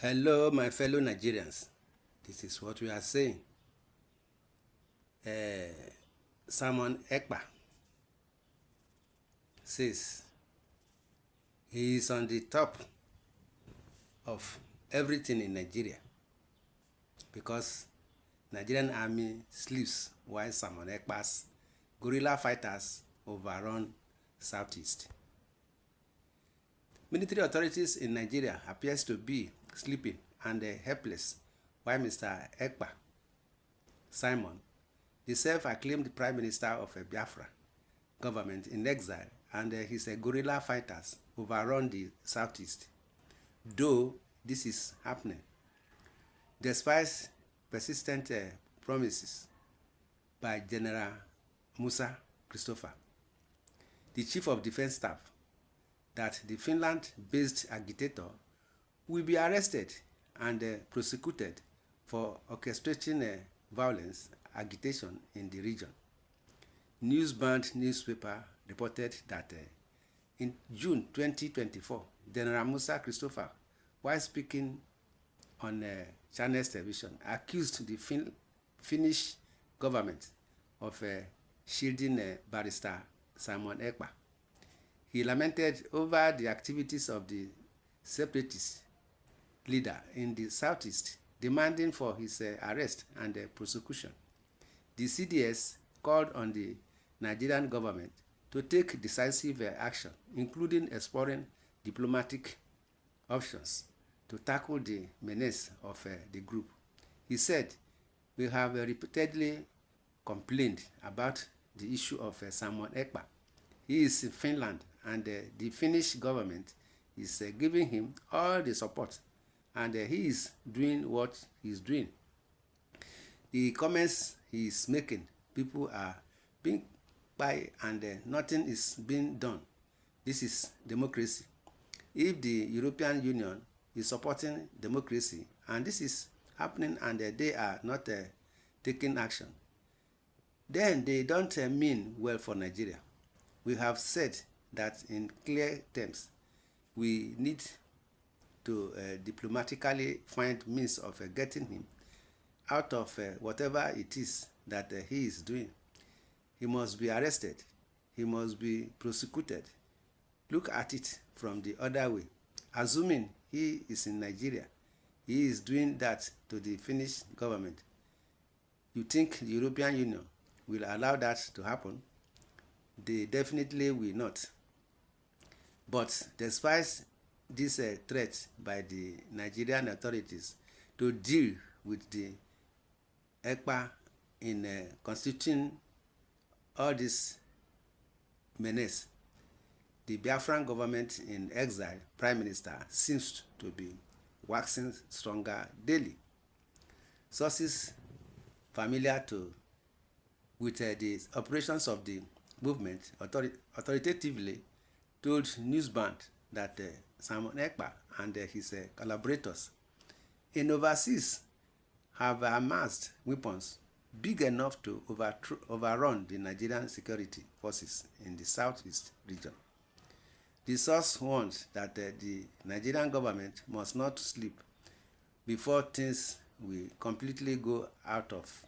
Hello, my fellow Nigerians. This is what we are saying. Simon Ekpa says he is on the top of everything in Nigeria because Nigerian army sleeps while Simon Ekpa's guerrilla fighters overrun Southeast. Military authorities in Nigeria appears to be sleeping and helpless while Mr. Ekpa, Simon, the self-acclaimed Prime Minister of Biafra government in exile, and his guerrilla fighters overrun the Southeast. Though this is happening, despite persistent promises by General Musa Christopher, the Chief of Defense Staff, that the Finland-based agitator will be arrested and prosecuted for orchestrating violence agitation in the region. Newsband newspaper reported that in June 2024, General Musa Christopher, while speaking on Channels television, accused the Finnish government of shielding barrister Simon Ekpa. He lamented over the activities of the separatist leader in the Southeast, demanding for his arrest and prosecution. The CDS called on the Nigerian government to take decisive action, including exploring diplomatic options to tackle the menace of the group. He said, "We have repeatedly complained about the issue of Simon Ekpa. He is in Finland, and the Finnish government is giving him all the support, and he is doing what he is doing." The comments he is making, people are being by and nothing is being done. This is democracy. If the European Union is supporting democracy and this is happening and they are not taking action, then they don't mean well for Nigeria. We have said that in clear terms. We need to diplomatically find means of getting him out of whatever it is that he is doing. He must be arrested. He must be prosecuted. Look at it from the other way. Assuming he is in Nigeria, he is doing that to the Finnish government. You think the European Union will allow that to happen? They definitely will not. But despite this threat by the Nigerian authorities to deal with the Ekpa in constituting all this menace, the Biafran government in exile, Prime Minister, seems to be waxing stronger daily. Sources familiar with the operations of the movement authoritatively told Newsband that Simon Ekpa and his collaborators in overseas have amassed weapons big enough to overrun the Nigerian security forces in the Southeast region. The source warns that the Nigerian government must not sleep before things will completely go out of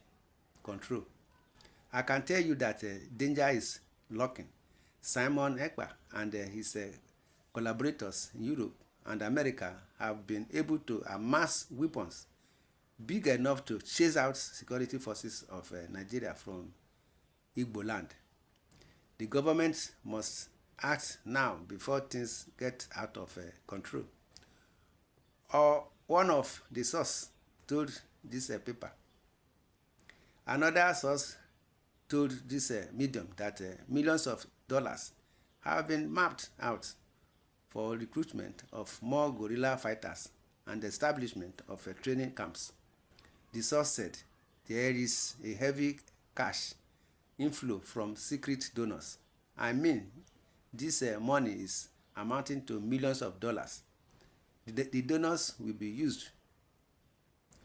control. I can tell you that danger is lurking. Simon Ekpa and his collaborators in Europe and America have been able to amass weapons big enough to chase out security forces of Nigeria from Igbo land. The government must act now before things get out of control. Or one of the sources told this paper. Another source told this medium that millions of dollars have been mapped out for recruitment of more guerrilla fighters and establishment of training camps. The source said there is a heavy cash inflow from secret donors. I mean, this money is amounting to millions of dollars. The donors will be used.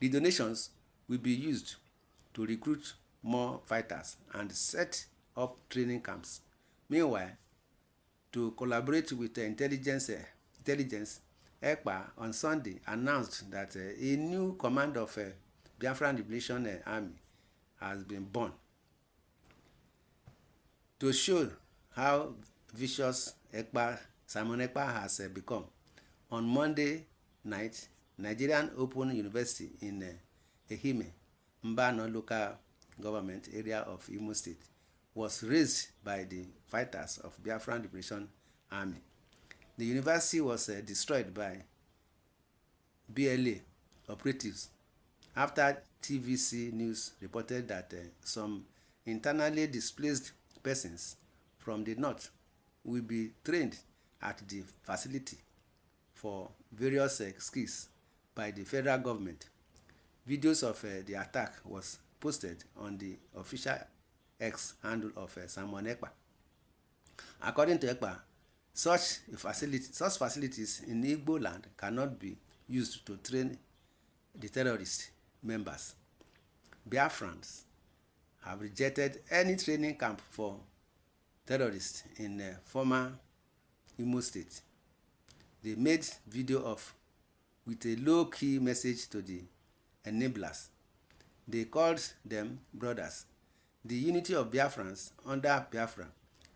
The donations will be used to recruit more fighters and set up training camps. Meanwhile, to collaborate with intelligence Ekpa on Sunday announced that a new command of Biafran Liberation Army has been born. To show how vicious Simon Ekpa has become, on Monday night, Nigerian Open University in Ehime, Mbano local government area of Imo State, was razed by the fighters of Biafran Liberation Army. The university was destroyed by BLA operatives after TVC News reported that some internally displaced persons from the north will be trained at the facility for various skills by the federal government. Videos of the attack was posted on the official X handle of Simon Ekpa. According to Ekpa, such facilities in Igbo land cannot be used to train the terrorist members. Biafrans have rejected any training camp for terrorists in former Imo State. They made video with a low-key message to the enablers. They called them brothers. The unity of Biafrans under Biafra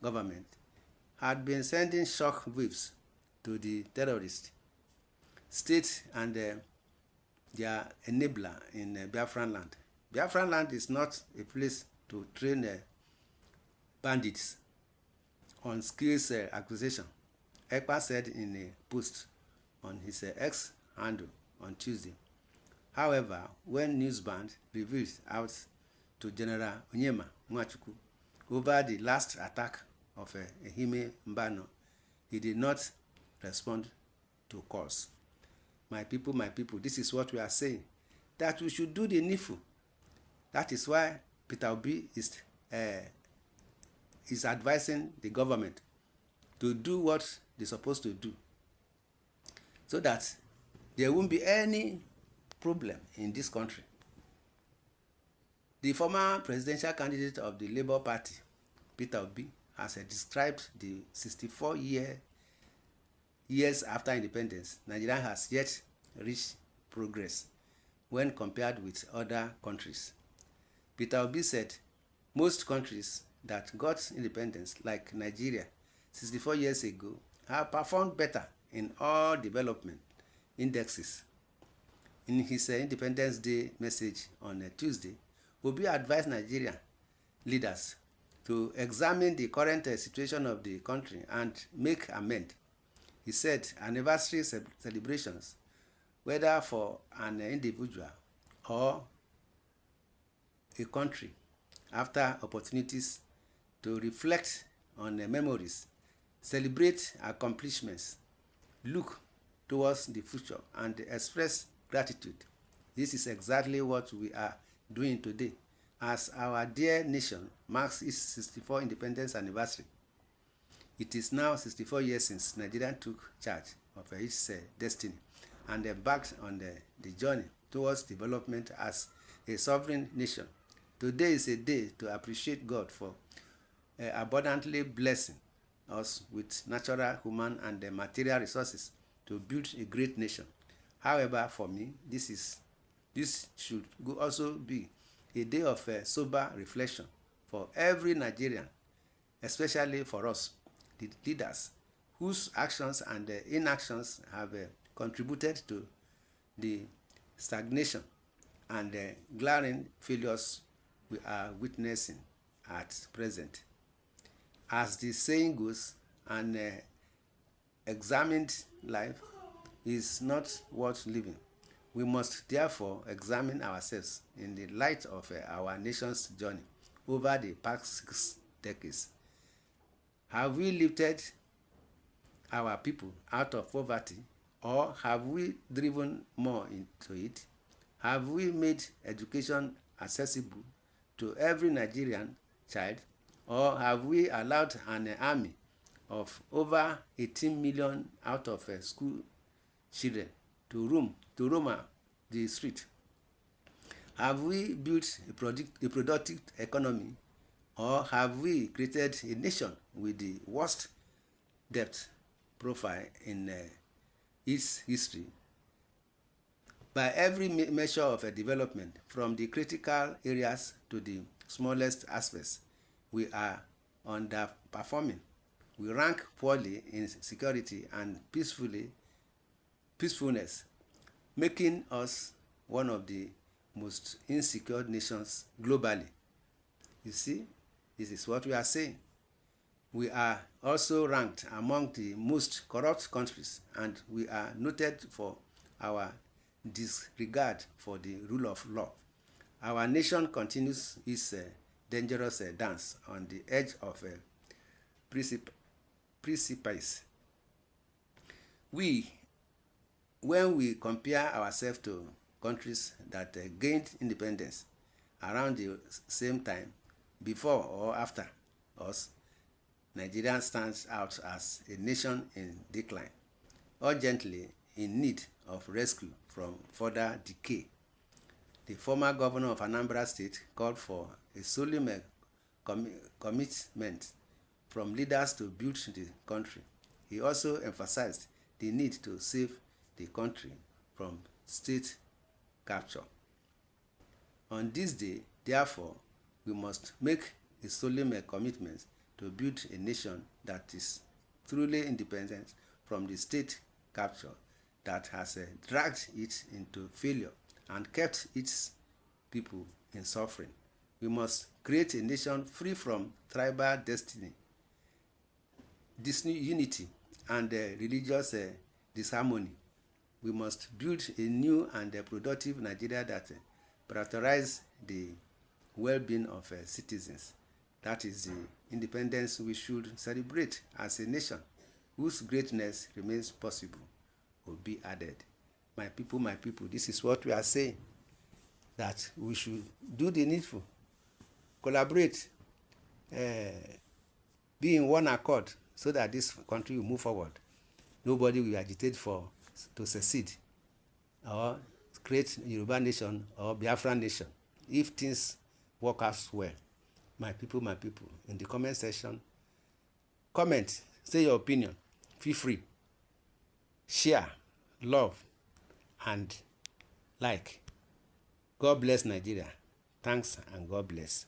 government had been sending shock waves to the terrorist state and their enabler in Biafran land. Biafran land is not a place to train bandits on skills acquisition, Ekpa said in a post on his X handle on Tuesday. However, when Newsband revealed out to General Oyema Nwachukwu over the last attack of Ehime Mbano, he did not respond to calls. My people, this is what we are saying, that we should do the needful. That is why Peter Obi is advising the government to do what they're supposed to do, so that there won't be any problem in this country. The former presidential candidate of the Labour Party, Peter Obi, has described the 64 years after independence, Nigeria has yet reached progress when compared with other countries. Peter Obi said most countries that got independence, like Nigeria 64 years ago, have performed better in all development indexes. In his Independence Day message on Tuesday, Obi advised Nigerian leaders to examine the current situation of the country and make amends. He said anniversary celebrations, whether for an individual or a country, after opportunities to reflect on memories, celebrate accomplishments, look towards the future, and express gratitude. This is exactly what we are doing today, as our dear nation marks its 64th independence anniversary. It is now 64 years since Nigeria took charge of its destiny and embarked on the journey towards development as a sovereign nation. Today is a day to appreciate God for abundantly blessing us with natural, human, and material resources to build a great nation. However, for me, this should also be a day of sober reflection for every Nigerian, especially for us, the leaders, whose actions and inactions have contributed to the stagnation and glaring failures we are witnessing at present. As the saying goes, an examined life is not worth living. We must therefore examine ourselves in the light of our nation's journey over the past 6 decades. Have we lifted our people out of poverty, or have we driven more into it? Have we made education accessible to every Nigerian child, or have we allowed an army of over 18 million out of school children to roam the street? Have we built a productive economy, or have we created a nation with the worst debt profile in its history. By every measure of a development, from the critical areas to the smallest aspects, we are underperforming. We rank poorly in security and peacefulness, making us one of the most insecure nations globally. You see, this is what we are saying. We are also ranked among the most corrupt countries, and we are noted for our disregard for the rule of law. Our nation continues its dangerous dance on the edge of a precipice. When we compare ourselves to countries that gained independence around the same time, before or after us, Nigeria stands out as a nation in decline, urgently in need of rescue from further decay. The former governor of Anambra State called for a solemn commitment from leaders to build the country. He also emphasized the need to save the country from state capture. On this day, therefore, we must make a solemn commitment to build a nation that is truly independent from the state capture that has dragged it into failure and kept its people in suffering. We must create a nation free from tribal disunity and religious disharmony. We must build a new and productive Nigeria that prioritizes the well-being of citizens. That is the independence we should celebrate as a nation whose greatness remains possible will be added. My people, this is what we are saying, that we should do the needful, collaborate, be in one accord so that this country will move forward. Nobody will agitate to secede or create Yoruba nation or Biafran nation if things work out well. My people, in the comment section, comment, say your opinion, feel free, share, love, and like. God bless Nigeria. Thanks and God bless.